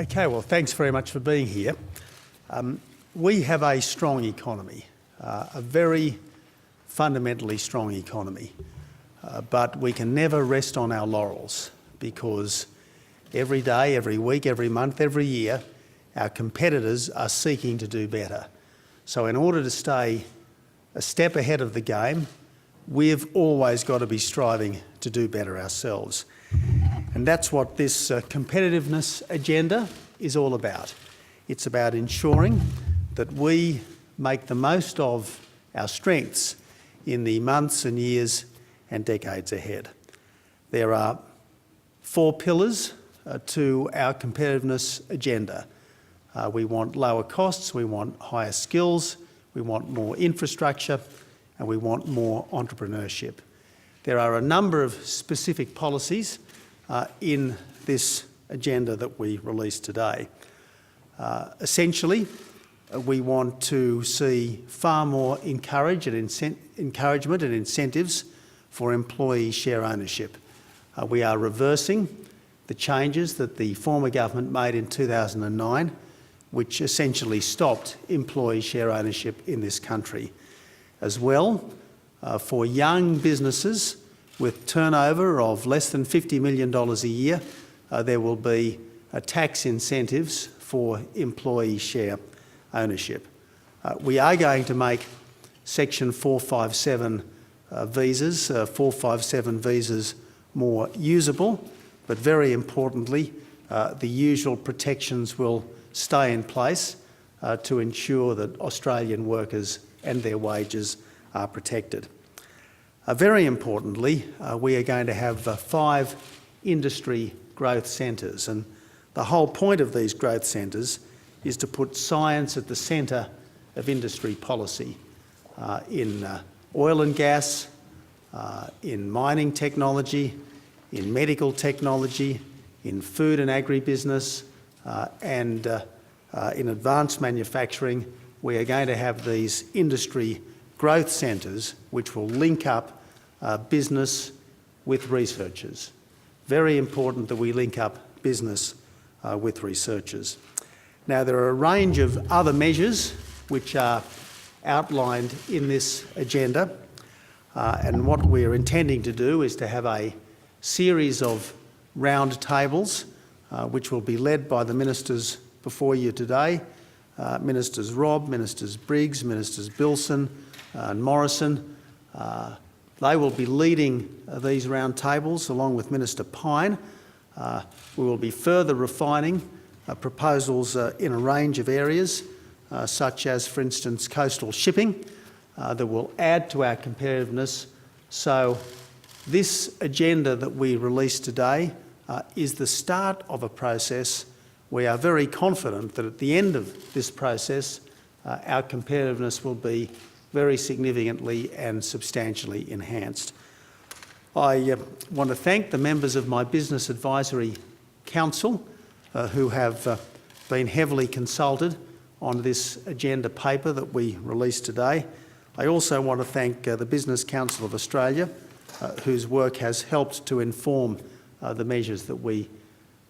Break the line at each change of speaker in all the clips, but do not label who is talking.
Okay, well, thanks very much for being here. We have a strong economy, a very fundamentally strong economy, but we can never rest on our laurels because every day, every week, every month, every year, our competitors are seeking to do better. So in order to stay a step ahead of the game, we've always got to be striving to do better ourselves. And that's what this competitiveness agenda is all about. It's about ensuring that we make the most of our strengths in the months and years and decades ahead. There are 4 pillars to our competitiveness agenda. We want lower costs, we want higher skills, we want more infrastructure, and we want more entrepreneurship. There are a number of specific policies in this agenda that we released today. Essentially, we want to see far more encouragement and incentives for employee share ownership. We are reversing the changes that the former government made in 2009, which essentially stopped employee share ownership in this country. As well, for young businesses with turnover of less than $50 million a year, there will be tax incentives for employee share ownership. We are going to make Section 457 visas more usable, but very importantly, the usual protections will stay in place to ensure that Australian workers and their wages are protected. Very importantly, we are going to have 5 industry growth centres, and the whole point of these growth centres is to put science at the centre of industry policy in oil and gas, in mining technology, in medical technology, in food and agribusiness, and in advanced manufacturing. We are going to have these industry growth centres which will link up business with researchers. Very important that we link up business with researchers. Now, there are a range of other measures which are outlined in this agenda, and what we're intending to do is to have a series of round tables which will be led by the ministers before you today, Ministers Robb, Ministers Briggs, Ministers Bilson and Morrison. They will be leading these round tables along with Minister Pyne. We will be further refining proposals in a range of areas, such as, for instance, coastal shipping, that will add to our competitiveness. So this agenda that we released today is the start of a process. We are very confident that at the end of this process, our competitiveness will be very significantly and substantially enhanced. I want to thank the members of my Business Advisory Council who have been heavily consulted on this agenda paper that we released today. I also want to thank the Business Council of Australia, whose work has helped to inform the measures that we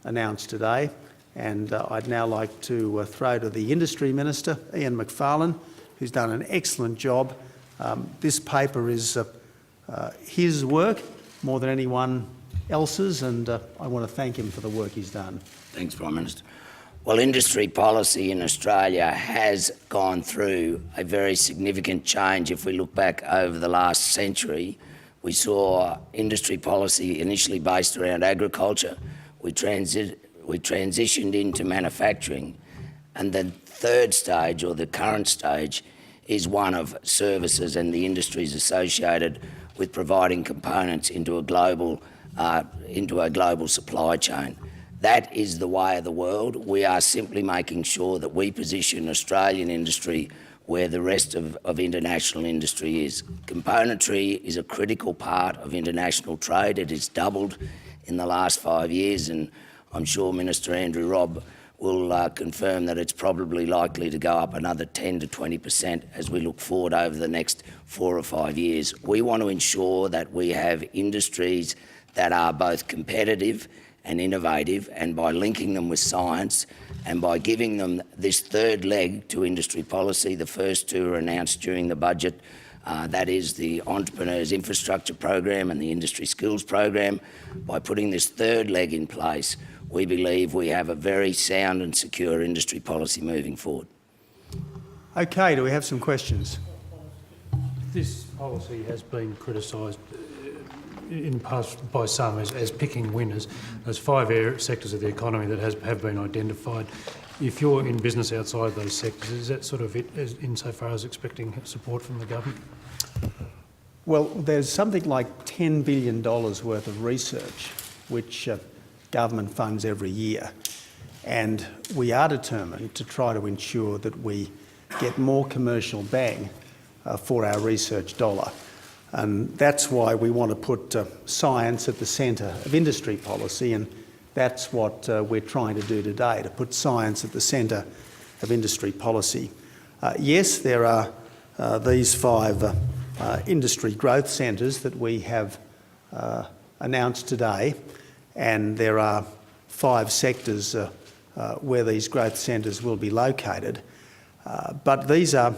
announced today. And I'd now like to throw to the Industry Minister, Ian Macfarlane, who's done an excellent job. This paper is his work more than anyone else's, and I want to thank him for the work he's done.
Thanks, Prime Minister. Well, industry policy in Australia has gone through a very significant change. If we look back over the last century, we saw industry policy initially based around agriculture. We transitioned into manufacturing, and the third stage, or the current stage, is one of services and the industries associated with providing components into a global supply chain. That is the way of the world. We are simply making sure that we position Australian industry where the rest of international industry is. Componentry is a critical part of international trade. It has doubled in the last 5 years, and I'm sure Minister Andrew Robb will confirm that it's probably likely to go up another 10 to 20% as we look forward over the next 4 or 5 years. We want to ensure that we have industries that are both competitive and innovative, and by linking them with science and by giving them this third leg to industry policy. The first two were announced during the budget. That is the Entrepreneurs Infrastructure Program and the Industry Skills Program. By putting this third leg in place, we believe we have a very sound and secure industry policy moving forward.
Okay, do we have some questions?
This policy has been criticised in the past by some as picking winners. There's 5 sectors of the economy that have been identified. If you're in business outside those sectors, is that sort of it insofar as expecting support from the government?
Well, there's something like $10 billion worth of research which government funds every year, and we are determined to try to ensure that we get more commercial bang for our research dollar. And that's why we want to put science at the centre of industry policy, and that's what we're trying to do today, to put science at the centre of industry policy. Yes, there are these 5 industry growth centres that we have announced today, and there are 5 sectors where these growth centres will be located. But these are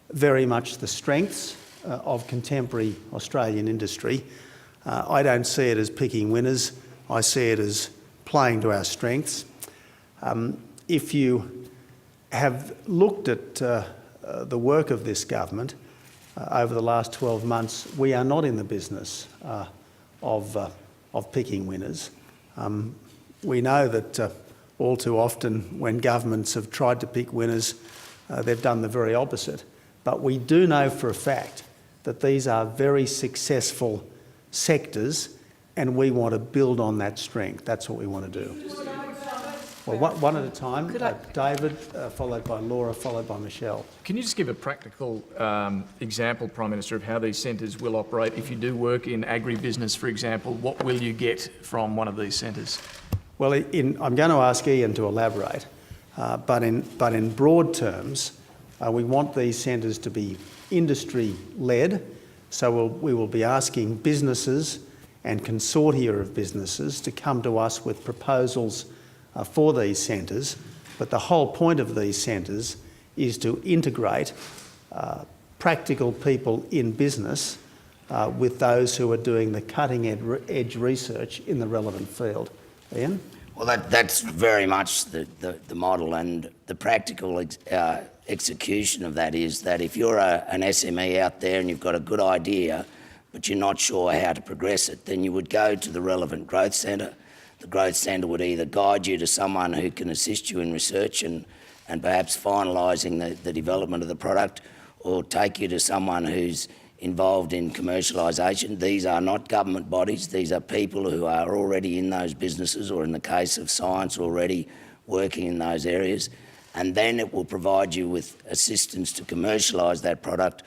very much the strengths of contemporary Australian industry. I don't see it as picking winners. I see it as playing to our strengths. If you have looked at the work of this government over the last 12 months, we are not in the business of picking winners. We know that all too often when governments have tried to pick winners, they've done the very opposite. But we do know for a fact that these are very successful sectors, and we want to build on that strength. That's what we want to do. Well, one at a time. David, followed by Laura, followed by Michelle.
Can you just give a practical example, Prime Minister, of how these centres will operate? If you do work in agribusiness, for example, what will you get from one of these centres?
Well, I'm going to ask Ian to elaborate, but in broad terms, we want these centres to be industry-led, so we will be asking businesses and consortia of businesses to come to us with proposals for these centres. But the whole point of these centres is to integrate practical people in business with those who are doing the cutting-edge research in the relevant field. Ian?
Well, that's very much the model, and the practical execution of that is that if you're an SME out there and you've got a good idea but you're not sure how to progress it, then you would go to the relevant growth centre. The growth centre would either guide you to someone who can assist you in research and perhaps finalising the development of the product, or take you to someone who's involved in commercialisation. These are not government bodies. These are people who are already in those businesses, or in the case of science, already working in those areas. And then it will provide you with assistance to commercialise that product,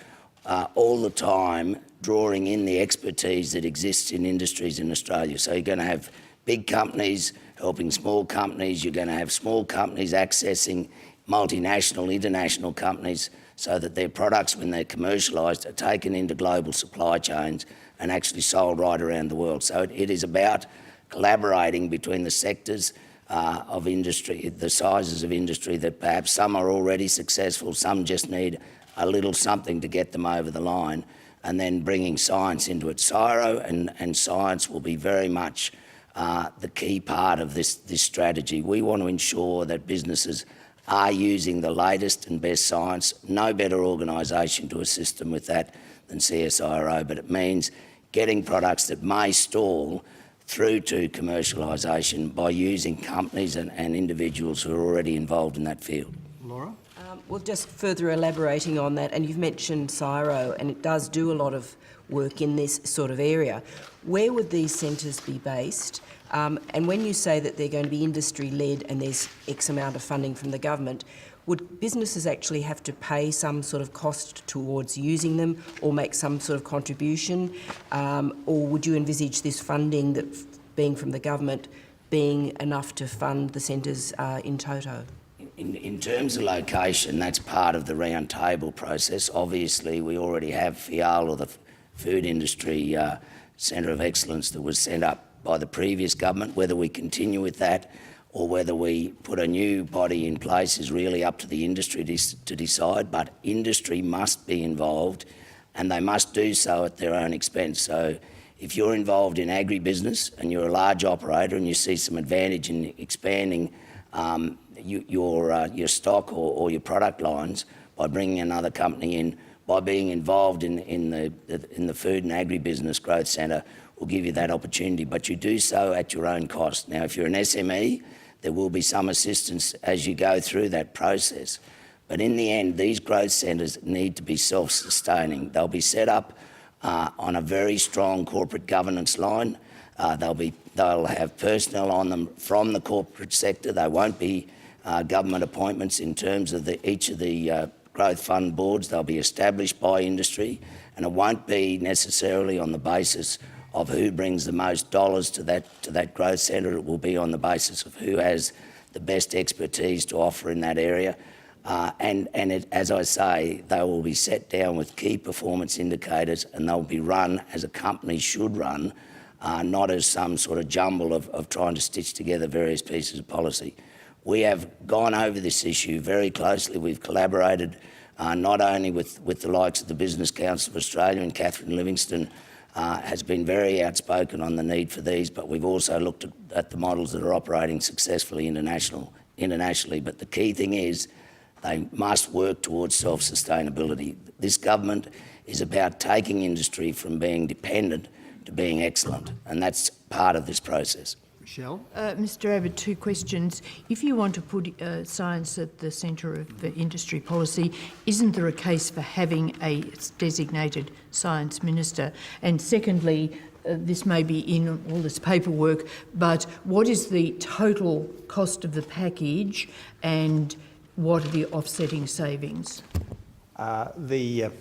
all the time drawing in the expertise that exists in industries in Australia. So you're going to have big companies helping small companies. You're going to have small companies accessing multinational, international companies, so that their products, when they're commercialised, are taken into global supply chains and actually sold right around the world. So it is about collaborating between the sectors of industry, the sizes of industry, that perhaps some are already successful, some just need a little something to get them over the line, and then bringing science into it. CSIRO and science will be very much the key part of this strategy. We want to ensure that businesses are using the latest and best science. No better organisation to assist them with that than CSIRO, but it means getting products that may stall through to commercialisation by using companies and individuals who are already involved in that field.
Laura?
Well, just further elaborating on that, and you've mentioned CSIRO, and it does do a lot of work in this sort of area. Where would these centres be based? And when you say that they're going to be industry-led and there's X amount of funding from the government, would businesses actually have to pay some sort of cost towards using them, or make some sort of contribution? Or would you envisage this funding that being from the government being enough to fund the centres in toto?
In terms of location, that's part of the round table process. Obviously, we already have FIAL, or the Food Industry Centre of Excellence, that was set up by the previous government. Whether we continue with that or whether we put a new body in place is really up to the industry to decide, but industry must be involved and they must do so at their own expense. So if you're involved in agribusiness and you're a large operator and you see some advantage in expanding your stock or your product lines by bringing another company in, by being involved in the food and agribusiness growth centre, will give you that opportunity, but you do so at your own cost. Now, if you're an SME, there will be some assistance as you go through that process. But in the end, these growth centres need to be self-sustaining. They'll be set up on a very strong corporate governance line. They'll have personnel on them from the corporate sector. They won't be government appointments in terms of each of the growth fund boards. They'll be established by industry, and it won't be necessarily on the basis of who brings the most dollars to that growth centre. It will be on the basis of who has the best expertise to offer in that area. As I say, they will be set down with key performance indicators, and they'll be run as a company should run, not as some sort of jumble of trying to stitch together various pieces of policy. We have gone over this issue very closely. We've collaborated not only with the likes of the Business Council of Australia, and Catherine Livingstone has been very outspoken on the need for these, but we've also looked at the models that are operating successfully internationally. But the key thing is they must work towards self-sustainability. This government is about taking industry from being dependent to being excellent, and that's part of this process.
Michelle?
Mr Abbott, two questions. If you want to put science at the centre of the industry policy, isn't there a case for having a designated science minister? And secondly, this may be in all this paperwork, but what is the total cost of the package and what are the offsetting savings?
The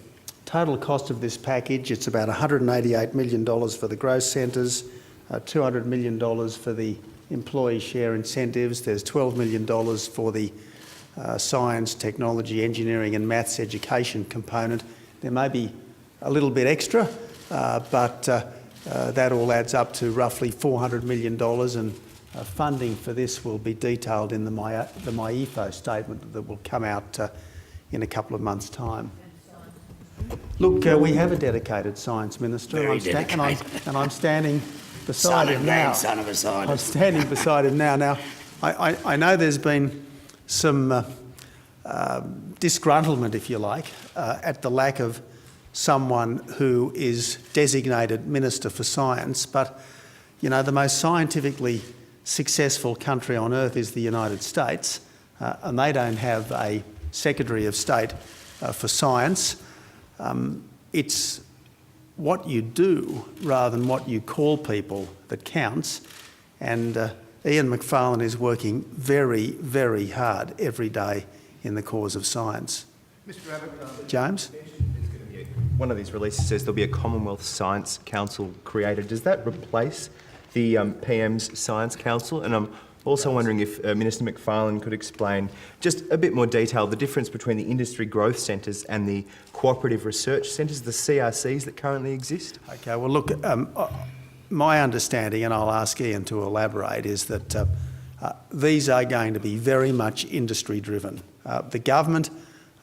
total cost of this package, it's about $188 million for the growth centres, $200 million for the employee share incentives. There's $12 million for the science, technology, engineering and maths education component. There may be a little bit extra, but that all adds up to roughly $400 million, and funding for this will be detailed in the MyEFO statement that will come out in a couple of months' time. Look, we have a dedicated science minister, and I'm standing beside him now.
Son of a scientist.
I'm standing beside him now. Now, I know there's been some disgruntlement, if you like, at the lack of someone who is designated Minister for Science, but, you know, the most scientifically successful country on earth is the United States, and they don't have a Secretary of State for Science. It's what you do rather than what you call people that counts, and Ian Macfarlane is working very, very hard every day in the cause of science.
Mr Abbott,
James?
one of these releases says there'll be a Commonwealth Science Council created. Does that replace the PM's Science Council? And I'm also wondering if Minister Macfarlane could explain just a bit more detail the difference between the industry growth centres and the cooperative research centres, the CRCs that currently exist.
Okay, well look, my understanding, and I'll ask Ian to elaborate, is that these are going to be very much industry driven. The government,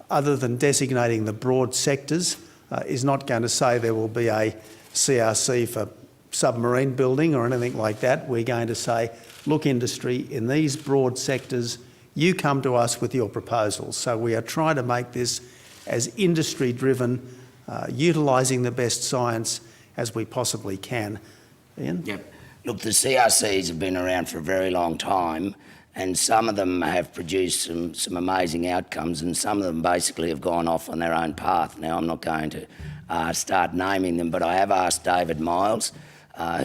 other than designating the broad sectors, is not going to say there will be a CRC for submarine building or anything like that. We're going to say, look, industry, in these broad sectors, you come to us with your proposals. So we are trying to make this as industry driven, utilising the best science as we possibly can. Ian?
Yep. Look, the CRCs have been around for a very long time, and some of them have produced some amazing outcomes, and some of them basically have gone off on their own path. Now, I'm not going to start naming them, but I have asked David Miles,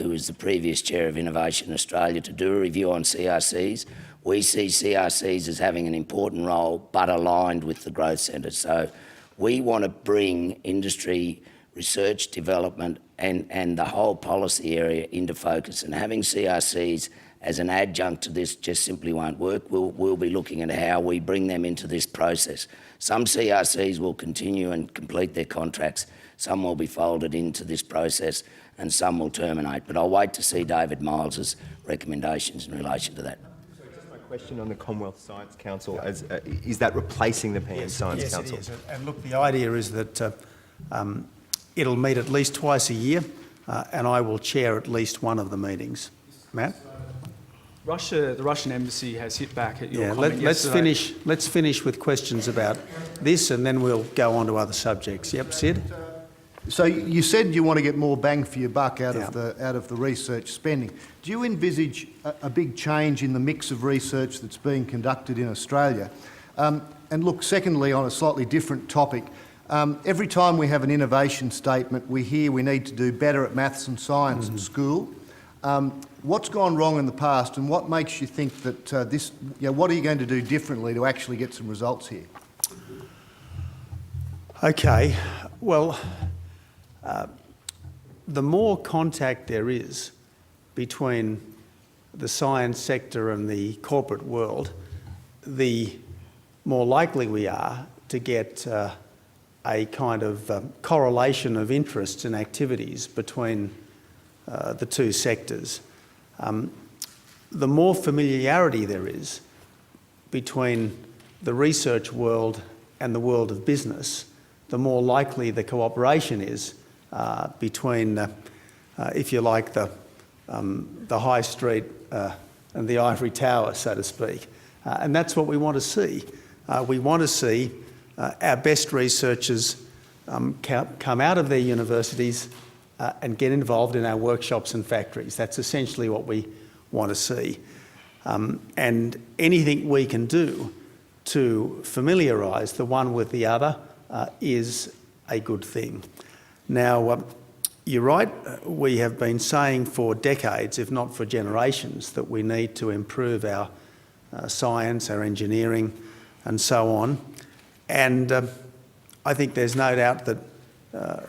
who was the previous chair of Innovation Australia, to do a review on CRCs. We see CRCs as having an important role, but aligned with the growth centres. So we want to bring industry research, development and the whole policy area into focus, and having CRCs as an adjunct to this just simply won't work. We'll be looking at how we bring them into this process. Some CRCs will continue and complete their contracts. Some will be folded into this process, and some will terminate. But I'll wait to see David Miles's recommendations in relation to that.
So just my question on the Commonwealth Science Council, is that replacing the PM Science Council?
Yes, it is. And look, the idea is that it'll meet at least twice a year, and I will chair at least one of the meetings. Matt?
The Russian embassy has hit back at your
Yeah,
comment yesterday.
let's finish with questions about this, and then we'll go on to other subjects. Yep, Sid?
So you said you want to get more bang for your buck out of the research spending. Do you envisage a big change in the mix of research that's being conducted in Australia? And look, secondly, on a slightly different topic, every time we have an innovation statement, we hear we need to do better at maths and science at school. What's gone wrong in the past, and what makes you think that what are you going to do differently to actually get some results here?
Okay, well, the more contact there is between the science sector and the corporate world, the more likely we are to get a kind of correlation of interests and activities between the two sectors. The more familiarity there is between the research world and the world of business, the more likely the cooperation is between, if you like, the high street and the ivory tower, so to speak. And that's what we want to see. We want to see our best researchers come out of their universities and get involved in our workshops and factories. That's essentially what we want to see. And anything we can do to familiarise the one with the other is a good thing. Now, you're right, we have been saying for decades, if not for generations, that we need to improve our science, our engineering and so on. And I think there's no doubt that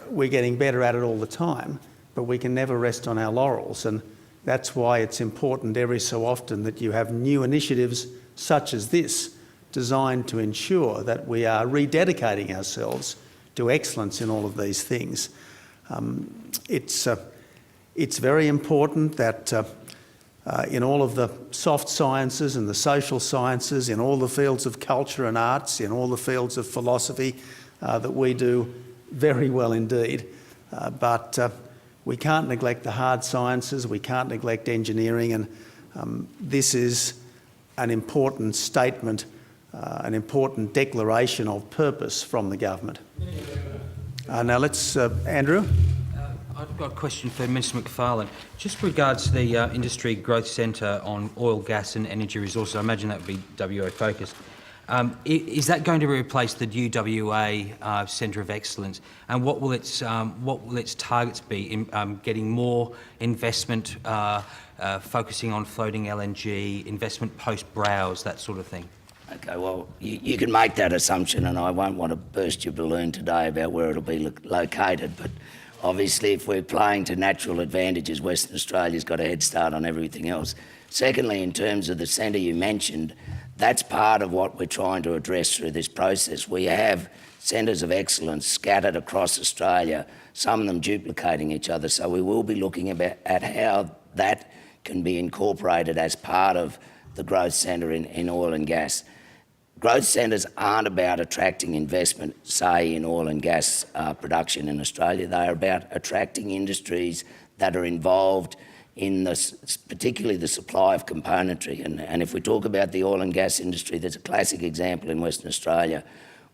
we're getting better at it all the time, but we can never rest on our laurels. And that's why it's important every so often that you have new initiatives such as this designed to ensure that we are rededicating ourselves to excellence in all of these things. It's very important that in all of the soft sciences and the social sciences, in all the fields of culture and arts, in all the fields of philosophy, that we do very well indeed. But we can't neglect the hard sciences, we can't neglect engineering, and this is an important statement, an important declaration of purpose from the government. Now let's, Andrew.
I've got a question for Minister Macfarlane. Just regards to the Industry Growth Centre on oil, gas and energy resources, I imagine that would be WA focused. Is that going to replace the new WA Centre of Excellence? And what will its targets be in getting more investment, focusing on floating LNG, investment post-browse, that sort of thing?
Okay, well, you can make that assumption, and I won't want to burst your balloon today about where it'll be located, but obviously if we're playing to natural advantages, Western Australia's got a head start on everything else. Secondly, in terms of the centre you mentioned, that's part of what we're trying to address through this process. We have centres of excellence scattered across Australia, some of them duplicating each other, so we will be looking at how that can be incorporated as part of the growth centre in oil and gas. Growth centres aren't about attracting investment, say, in oil and gas production in Australia. They are about attracting industries that are involved in particularly the supply of componentry. And if we talk about the oil and gas industry, there's a classic example in Western Australia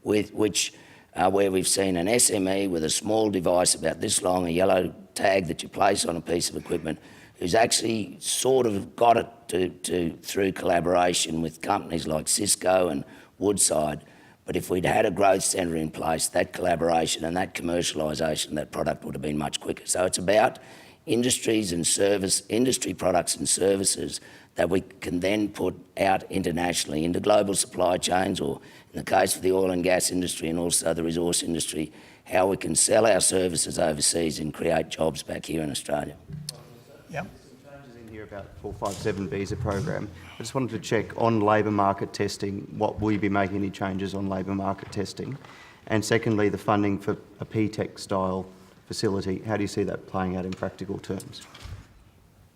where we've seen an SME with a small device about this long, a yellow tag that you place on a piece of equipment, who's actually sort of got it through collaboration with companies like Cisco and Woodside. But if we'd had a growth centre in place, that collaboration and that commercialisation, that product would have been much quicker. So it's about industry products and services that we can then put out internationally into global supply chains, or in the case of the oil and gas industry and also the resource industry, how we can sell our services overseas and create jobs back here in Australia.
Yep.
Changes in here about 457 visa program. I just wanted to check on labour market testing. What will you be making any changes on labour market testing? And secondly, the funding for a P-Tech style facility. How do you see that playing out in practical terms?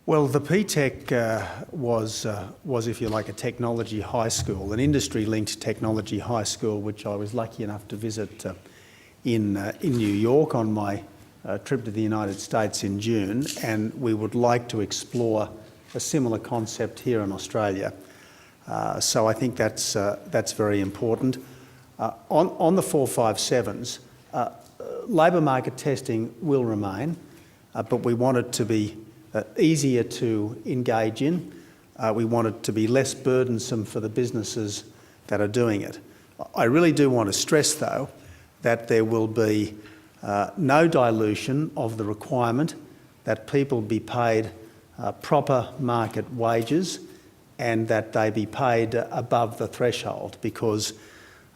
Well, the PTEC was, if you like, a technology high school, an industry-linked technology high school, which I was lucky enough to visit in New York on my trip to the United States in June, and we would like to explore a similar concept here in Australia. So I think that's very important. On the 457s, labour market testing will remain, but we want it to be easier to engage in. We want it to be less burdensome for the businesses that are doing it. I really do want to stress, though, that there will be no dilution of the requirement that people be paid proper market wages and that they be paid above the threshold, because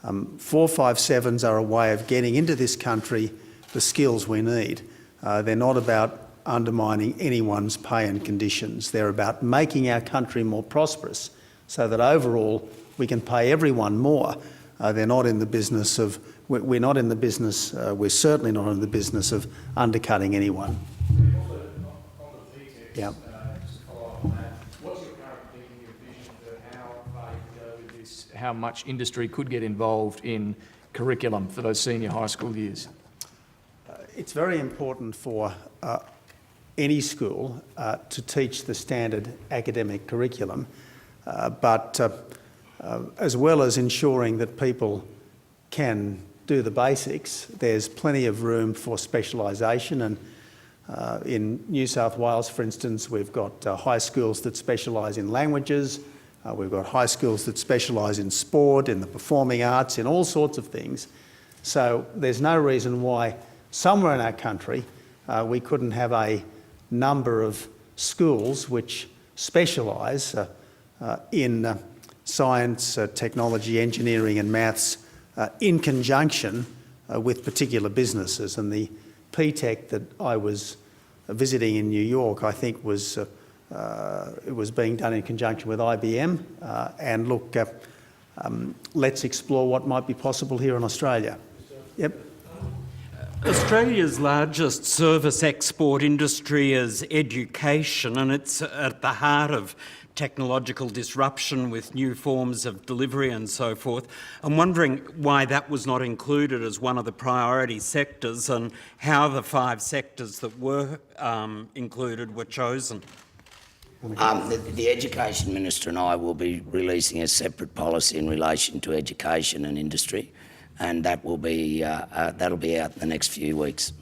457s are a way of getting into this country the skills we need. They're not about undermining anyone's pay and conditions. They're about making our country more prosperous so that overall we can pay everyone more. They're not in the business of, we're not in the business, we're certainly not in the business of undercutting anyone. Yeah.
What's your current thinking or vision for how far you could go with this, how much industry could get involved in curriculum for those senior high school years?
It's very important for any school to teach the standard academic curriculum, but as well as ensuring that people can do the basics, there's plenty of room for specialisation. And in New South Wales, for instance, we've got high schools that specialise in languages, we've got high schools that specialise in sport, in the performing arts, in all sorts of things. So there's no reason why somewhere in our country we couldn't have a number of schools which specialise in science, technology, engineering and maths in conjunction with particular businesses. And the PTEC that I was visiting in New York, I think was it was being done in conjunction with IBM. And look, let's explore what might be possible here in Australia. Yep.
Australia's largest service export industry is education, and it's at the heart of technological disruption with new forms of delivery and so forth. I'm wondering why that was not included as one of the priority sectors and how the 5 sectors that were included were chosen.
The Education Minister and I will be releasing a separate policy in relation to education and industry, and that will be that'll be out in the next few weeks.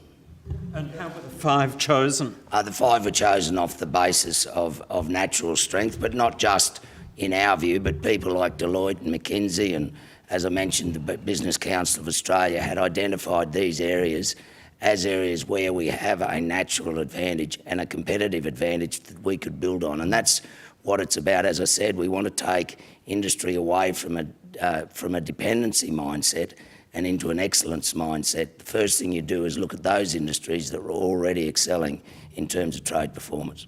And how were the 5 chosen?
The 5 were chosen off the basis of natural strength, but not just in our view, but people like Deloitte and McKinsey and, as I mentioned, the Business Council of Australia had identified these areas as areas where we have a natural advantage and a competitive advantage that we could build on. And that's what it's about. As I said, we want to take industry away from a dependency mindset and into an excellence mindset. The first thing you do is look at those industries that are already excelling in terms of trade performance.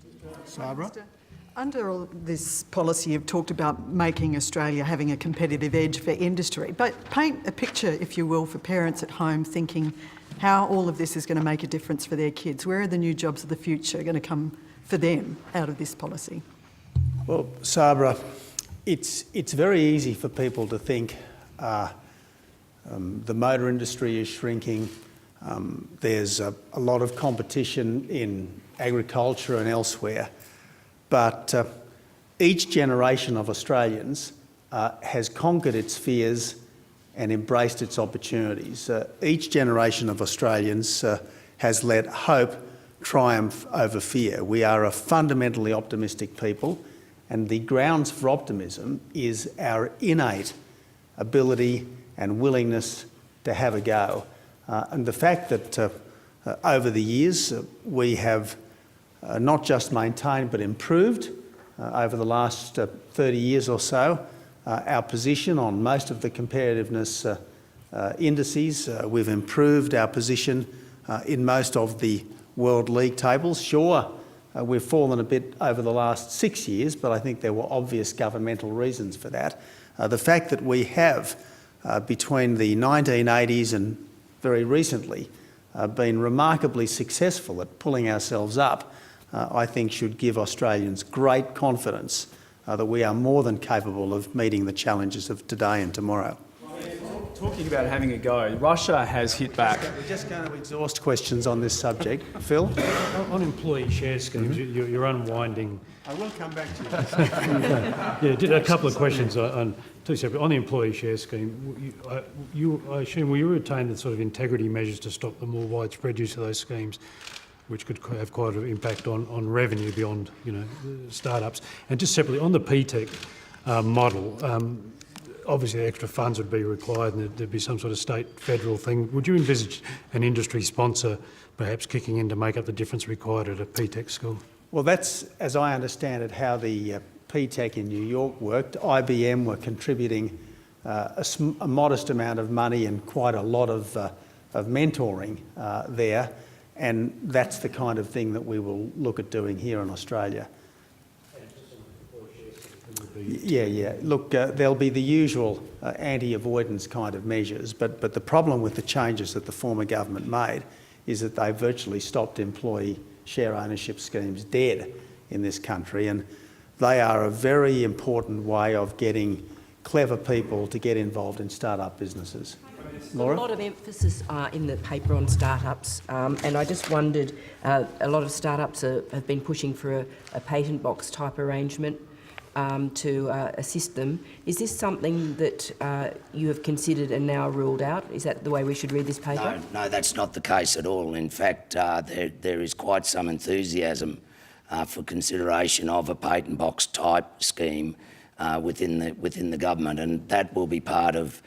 Barbara?
Under all this policy, you've talked about making Australia having a competitive edge for industry, but paint a picture, if you will, for parents at home thinking how all of this is going to make a difference for their kids. Where are the new jobs of the future going to come for them out of this policy?
Well, Sabra, it's very easy for people to think the motor industry is shrinking. There's a lot of competition in agriculture and elsewhere. But each generation of Australians has conquered its fears and embraced its opportunities. Each generation of Australians has let hope triumph over fear. We are a fundamentally optimistic people, and the grounds for optimism is our innate ability and willingness to have a go. And the fact that over the years we have not just maintained but improved over the last 30 years or so our position on most of the competitiveness indices. We've improved our position in most of the World League tables. Sure, we've fallen a bit over the last 6 years, but I think there were obvious governmental reasons for that. The fact that we have between the 1980s and very recently been remarkably successful at pulling ourselves up, I think should give Australians great confidence that we are more than capable of meeting the challenges of today and tomorrow.
Talking about having a go, Russia has hit back.
We're just going to exhaust questions on this subject. Phil?
On employee share schemes, you're unwinding.
I will come back to you.
Yeah, did a couple of questions on two separate. On the employee share scheme, I assume will you retain the sort of integrity measures to stop the more widespread use of those schemes, which could have quite an impact on revenue beyond, startups. And just separately, on the PTEC model, obviously extra funds would be required and there'd be some sort of state-federal thing. Would you envisage an industry sponsor perhaps kicking in to make up the difference required at a PTEC school?
Well, that's, as I understand it, how the PTEC in New York worked. IBM were contributing a modest amount of money and quite a lot of mentoring there, and that's the kind of thing that we will look at doing here in Australia. Yeah. Look, there'll be the usual anti-avoidance kind of measures, but the problem with the changes that the former government made is that they virtually stopped employee share ownership schemes dead in this country, and they are a very important way of getting clever people to get involved in start-up businesses. Laura?
A lot of emphasis in the paper on startups, and I just wondered, a lot of startups have been pushing for a patent box type arrangement to assist them. Is this something that you have considered and now ruled out? Is that the way we should read this paper?
No, that's not the case at all. In fact, there is quite some enthusiasm for consideration of a patent box type scheme within the government, and that will be part of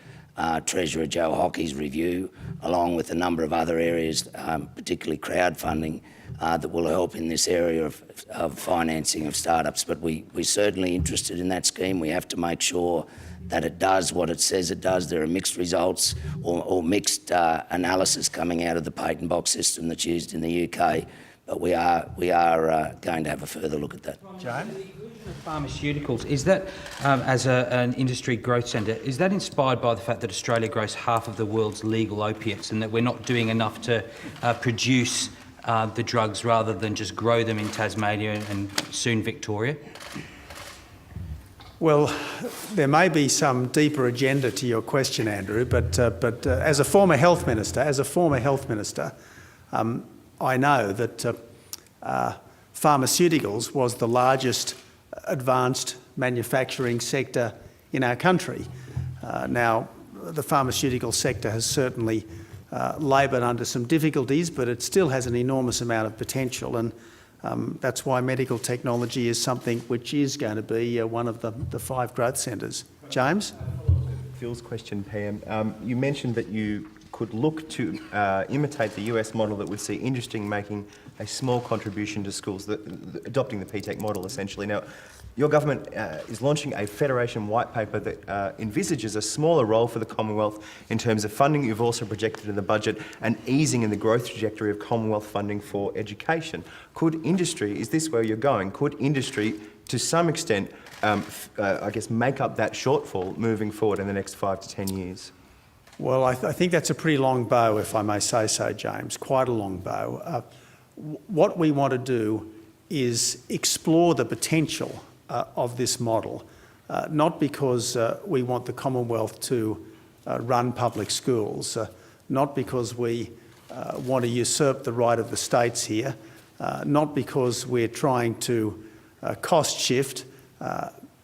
Treasurer Joe Hockey's review, along with a number of other areas, particularly crowdfunding, that will help in this area of financing of startups. But we're certainly interested in that scheme. We have to make sure that it does what it says it does. There are mixed results or mixed analysis coming out of the patent box system that's used in the UK. But we are going to have a further look at that.
James?
Pharmaceuticals, is that, as an industry growth centre, is that inspired by the fact that Australia grows half of the world's legal opiates and that we're not doing enough to produce the drugs rather than just grow them in Tasmania and soon Victoria?
Well, there may be some deeper agenda to your question, Andrew, but as a former health minister, I know that pharmaceuticals was the largest advanced manufacturing sector in our country. Now, the pharmaceutical sector has certainly laboured under some difficulties, but it still has an enormous amount of potential, and that's why medical technology is something which is going to be one of the 5 growth centres. James?
Phil's question, PM. You mentioned that you could look to imitate the US model that would see industry making a small contribution to schools, adopting the PTEC model essentially. Now, your government is launching a Federation white paper that envisages a smaller role for the Commonwealth in terms of funding. You've also projected in the budget an easing in the growth trajectory of Commonwealth funding for education. Could industry, is this where you're going, could industry to some extent, I guess, make up that shortfall moving forward in the next 5 to 10 years?
Well, I think that's a pretty long bow, if I may say so, James, quite a long bow. What we want to do is explore the potential of this model, not because we want the Commonwealth to run public schools, not because we want to usurp the right of the states here, not because we're trying to cost shift,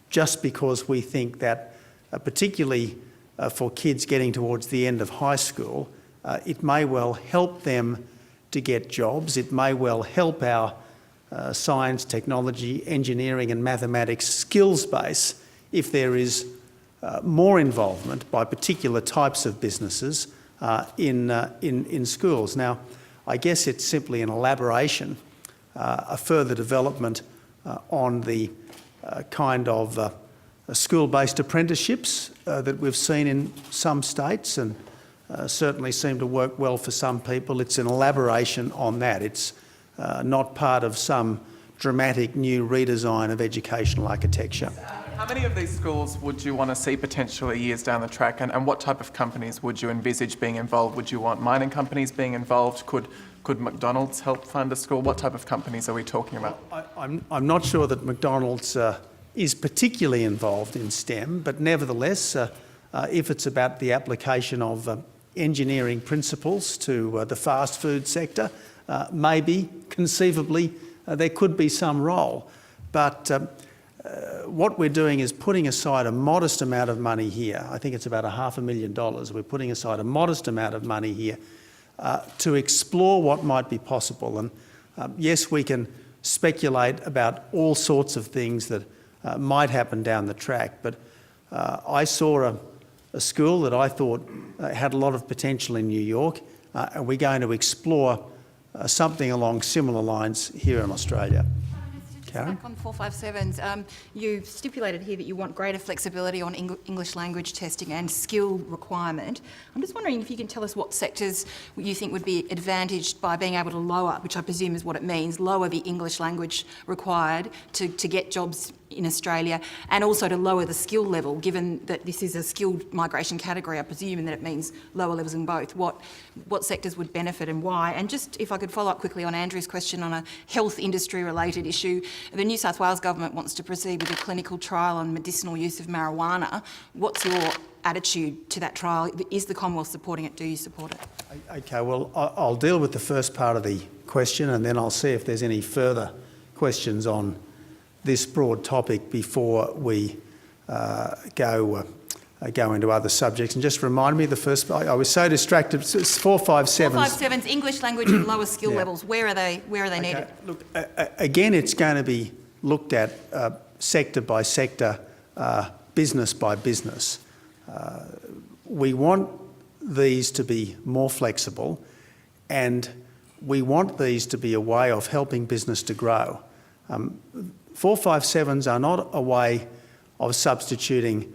just because we think that particularly for kids getting towards the end of high school, it may well help them to get jobs. It may well help our science, technology, engineering and mathematics skills base if there is more involvement by particular types of businesses in schools. Now, I guess it's simply an elaboration, a further development on the kind of school-based apprenticeships that we've seen in some states and certainly seem to work well for some people. It's an elaboration on that. It's not part of some dramatic new redesign of educational architecture.
How many of these schools would you want to see potentially years down the track, and what type of companies would you envisage being involved? Would you want mining companies being involved? Could McDonald's help fund a school? What type of companies are we talking about?
I'm not sure that McDonald's is particularly involved in STEM, but nevertheless, if it's about the application of engineering principles to the fast food sector, maybe, conceivably, there could be some role. But what we're doing is putting aside a modest amount of money here. I think it's about $500,000. We're putting aside a modest amount of money here to explore what might be possible. And yes, we can speculate about all sorts of things that might happen down the track, but I saw a school that I thought had a lot of potential in New York, and we're going to explore something along similar lines here in Australia.
Back on 457s, you've stipulated here that you want greater flexibility on English language testing and skill requirement. I'm just wondering if you can tell us what sectors you think would be advantaged by being able to lower, which I presume is what it means, lower the English language required to get jobs in Australia, and also to lower the skill level, given that this is a skilled migration category, I presume, and that it means lower levels in both. What sectors would benefit and why? And just if I could follow up quickly on Andrew's question on a health industry related issue, the New South Wales government wants to proceed with a clinical trial on medicinal use of marijuana. What's your attitude to that trial? Is the Commonwealth supporting it? Do you support it?
Okay, well, I'll deal with the first part of the question, and then I'll see if there's any further questions on this broad topic before we go into other subjects. And just remind me, the first, I was so distracted. It's 457s.
457s, English language and lower skill levels. Where are they needed?
Look, again, it's going to be looked at sector by sector, business by business. We want these to be more flexible, and we want these to be a way of helping business to grow. 457s are not a way of substituting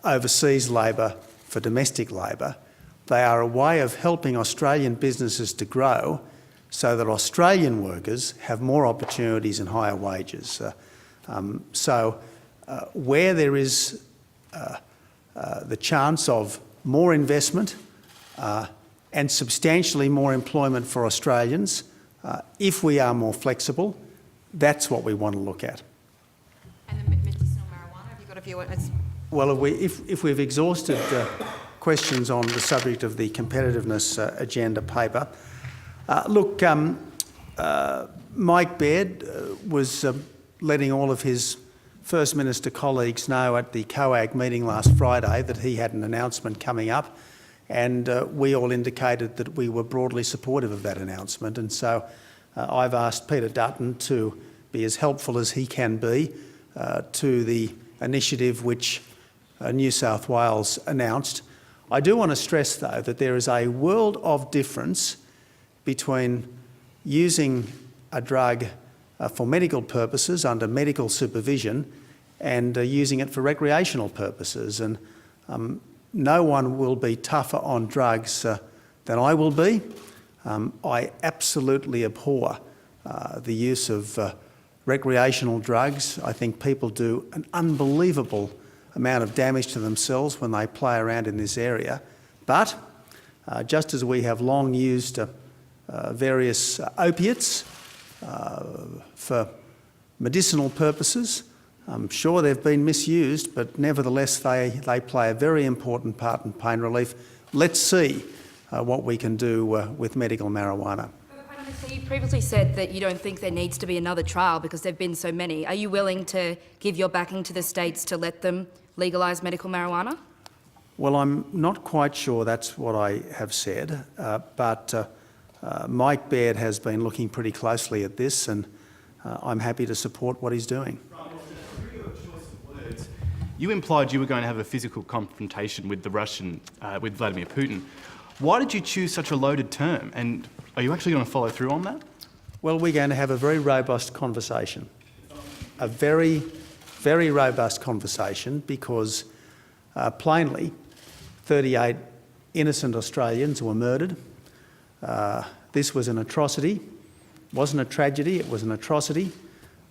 overseas labour for domestic labour. They are a way of helping Australian businesses to grow so that Australian workers have more opportunities and higher wages. Where there is the chance of more investment and substantially more employment for Australians, if we are more flexible, that's what we want to look at.
And the medicinal marijuana, have you got a view on it?
Well, if we've exhausted questions on the subject of the competitiveness agenda paper, look, Mike Baird was letting all of his First Minister colleagues know at the COAG meeting last Friday that he had an announcement coming up, and we all indicated that we were broadly supportive of that announcement. And so I've asked Peter Dutton to be as helpful as he can be to the initiative which New South Wales announced. I do want to stress, though, that there is a world of difference between using a drug for medical purposes under medical supervision and using it for recreational purposes. And no one will be tougher on drugs than I will be. I absolutely abhor the use of recreational drugs. I think people do an unbelievable amount of damage to themselves when they play around in this area. But just as we have long used various opiates for medicinal purposes, I'm sure they've been misused, but nevertheless they play a very important part in pain relief. Let's see what we can do with medical marijuana.
So you previously said that you don't think there needs to be another trial because there have been so many. Are you willing to give your backing to the states to let them legalise medical marijuana?
Well, I'm not quite sure that's what I have said, but Mike Baird has been looking pretty closely at this, and I'm happy to support what he's doing.
You implied you were going to have a physical confrontation with the Russian, with Vladimir Putin. Why did you choose such a loaded term, and are you actually going to follow through on that?
Well, we're going to have a very robust conversation. A very, very robust conversation because, plainly, 38 innocent Australians were murdered. This was an atrocity. It wasn't a tragedy, it was an atrocity.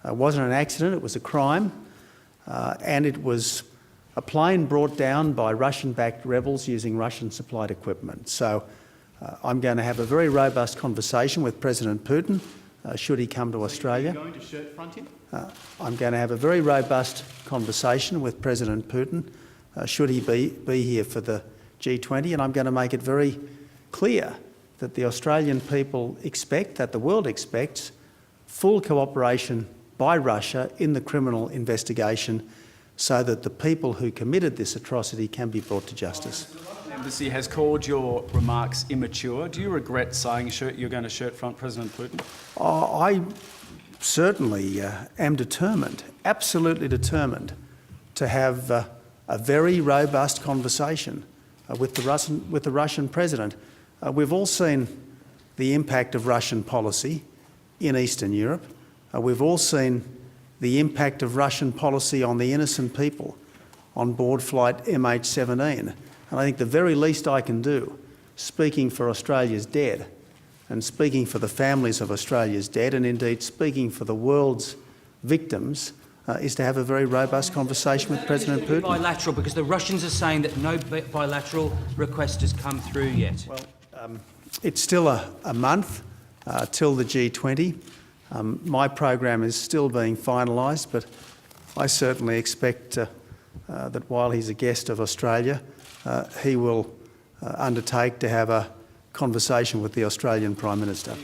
It wasn't an accident, it was a crime. and it was a plane brought down by Russian-backed rebels using Russian-supplied equipment. So I'm going to have a very robust conversation with President Putin, should he come to Australia.
Are you going to shirt front him?
I'm going to have a very robust conversation with President Putin, should he be here for the G20, and I'm going to make it very clear that the Australian people expect, that the world expects, full cooperation by Russia in the criminal investigation so that the people who committed this atrocity can be brought to justice.
The Russian Embassy has called your remarks immature. Do you regret saying you're going to shirt front President Putin?
I certainly am determined, absolutely determined, to have a very robust conversation with the Russian president. We've all seen the impact of Russian policy in Eastern Europe. We've all seen the impact of Russian policy on the innocent people on board flight MH17. And I think the very least I can do, speaking for Australia's dead and speaking for the families of Australia's dead, and indeed speaking for the world's victims, is to have a very robust conversation with President Putin.
Bilateral, because the Russians are saying that no bilateral request has come through yet.
Well, it's still a month till the G20. My program is still being finalised, but I certainly expect that while he's a guest of Australia, he will undertake to have a conversation with the Australian Prime Minister.